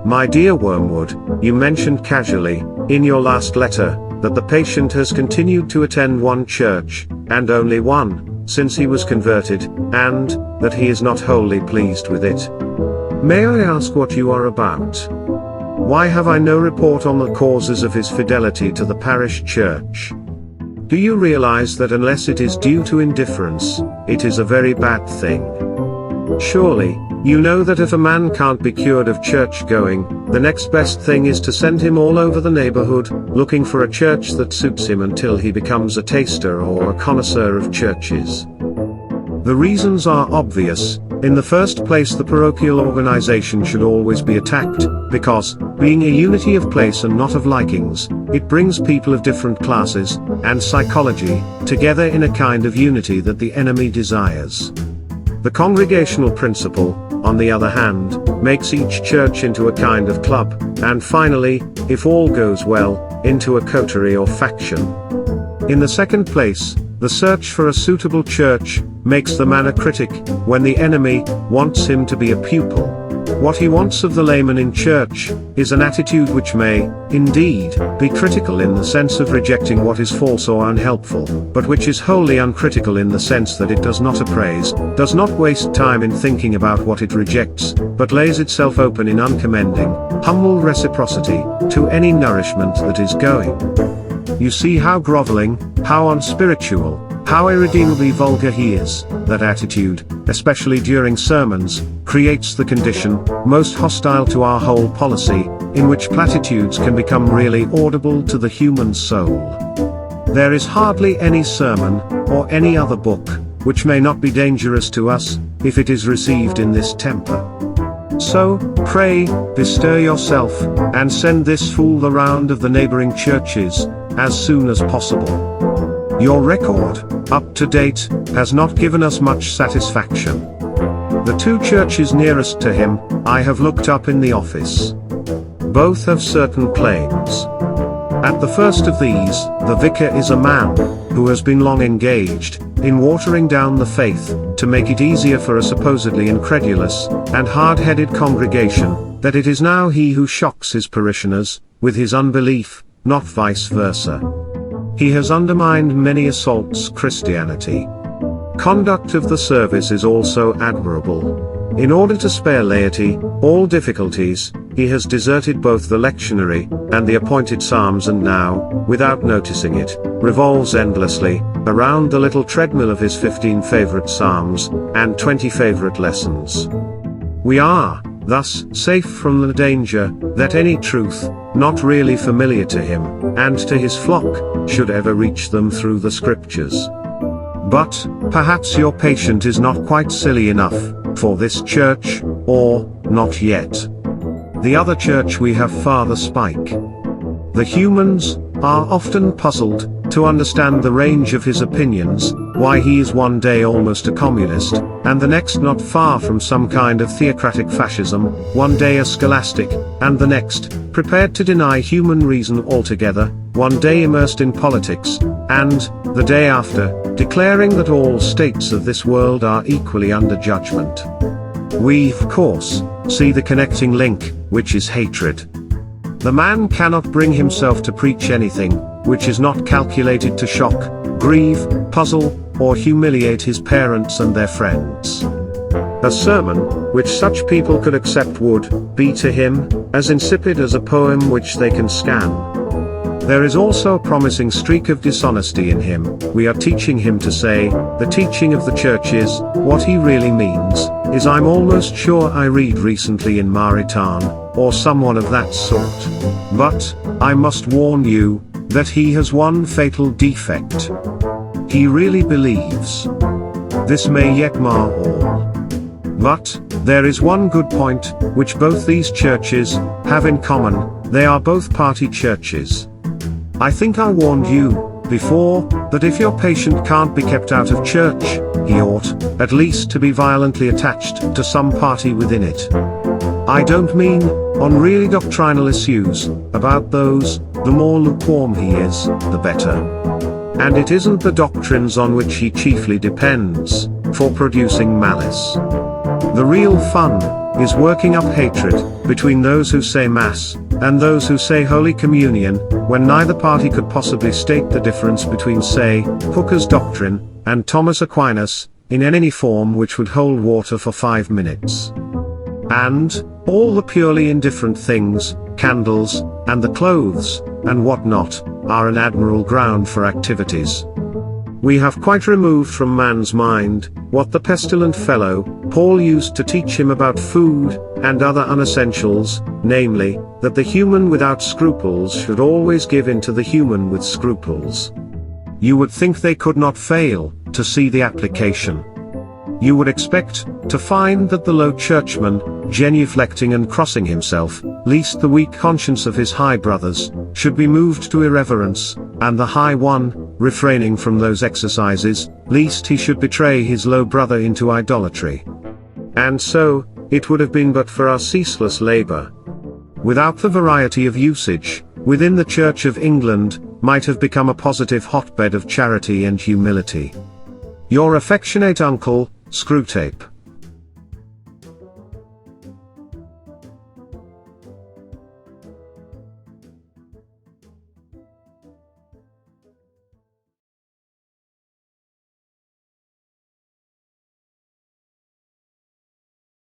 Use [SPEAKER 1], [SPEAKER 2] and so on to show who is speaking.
[SPEAKER 1] My dear Wormwood, you mentioned casually, in your last letter, that the patient has continued to attend one church, and only one, since he was converted, and that he is not wholly pleased with it. May I ask what you are about? Why have I no report on the causes of his fidelity to the parish church? Do you realize that unless it is due to indifference, it is a very bad thing? Surely, you know that if a man can't be cured of church-going, the next best thing is to send him all over the neighborhood, looking for a church that suits him until he becomes a taster or a connoisseur of churches. The reasons are obvious. In the first place, the parochial organization should always be attacked, because, being a unity of place and not of likings, it brings people of different classes, and psychology, together in a kind of unity that the enemy desires. The congregational principle, on the other hand, makes each church into a kind of club, and finally, if all goes well, into a coterie or faction. In the second place, the search for a suitable church makes the man a critic, when the enemy wants him to be a pupil. What he wants of the layman in church is an attitude which may, indeed, be critical in the sense of rejecting what is false or unhelpful, but which is wholly uncritical in the sense that it does not appraise, does not waste time in thinking about what it rejects, but lays itself open in uncommending, humble reciprocity to any nourishment that is going. You see how groveling, how unspiritual, how irredeemably vulgar he is. That attitude, especially during sermons, creates the condition, most hostile to our whole policy, in which platitudes can become really audible to the human soul. There is hardly any sermon, or any other book, which may not be dangerous to us, if it is received in this temper. So, pray, bestir yourself, and send this fool the round of the neighboring churches, as soon as possible. Your record, up to date, has not given us much satisfaction. The two churches nearest to him, I have looked up in the office. Both have certain claims. At the first of these, the vicar is a man, who has been long engaged, in watering down the faith, to make it easier for a supposedly incredulous, and hard-headed congregation, that it is now he who shocks his parishioners, with his unbelief, not vice versa. He has undermined many assaults Christianity. Conduct of the service is also admirable. In order to spare laity all difficulties, he has deserted both the lectionary and the appointed psalms, and now, without noticing it, revolves endlessly around the little treadmill of his 15 favorite psalms and 20 favorite lessons. We are, thus, safe from the danger that any truth, not really familiar to him, and to his flock, should ever reach them through the scriptures. But, perhaps your patient is not quite silly enough, for this church, or, not yet. The other church we have Father Spike. The humans are often puzzled to understand the range of his opinions, why he is one day almost a communist, and the next not far from some kind of theocratic fascism, one day a scholastic, and the next, prepared to deny human reason altogether, one day immersed in politics, and, the day after, declaring that all states of this world are equally under judgment. We, of course, see the connecting link, which is hatred. The man cannot bring himself to preach anything, which is not calculated to shock, grieve, puzzle, or humiliate his parents and their friends. A sermon, which such people could accept would be to him, as insipid as a poem which they can scan. There is also a promising streak of dishonesty in him. We are teaching him to say, the teaching of the church is, what he really means, is I'm almost sure I read recently in Maritain, or someone of that sort. But, I must warn you, that he has one fatal defect. He really believes. This may yet mar all. But, there is one good point, which both these churches have in common: they are both party churches. I think I warned you, before, that if your patient can't be kept out of church, he ought, at least, to be violently attached to some party within it. I don't mean, on really doctrinal issues, about those, the more lukewarm he is, the better. And it isn't the doctrines on which he chiefly depends, for producing malice. The real fun is working up hatred between those who say Mass and those who say Holy Communion, when neither party could possibly state the difference between, say, Hooker's doctrine and Thomas Aquinas in any form which would hold water for 5 minutes. And all the purely indifferent things, candles, and the clothes, and what not, are an admirable ground for activities. We have quite removed from man's mind what the pestilent fellow Paul used to teach him about food and other unessentials, namely, that the human without scruples should always give in to the human with scruples. You would think they could not fail to see the application. You would expect to find that the low churchman, genuflecting and crossing himself, lest the weak conscience of his high brothers should be moved to irreverence, and the high one, refraining from those exercises, lest he should betray his low brother into idolatry. And so, it would have been but for our ceaseless labor. Without the variety of usage, within the Church of England, might have become a positive hotbed of charity and humility. Your affectionate uncle, Screwtape.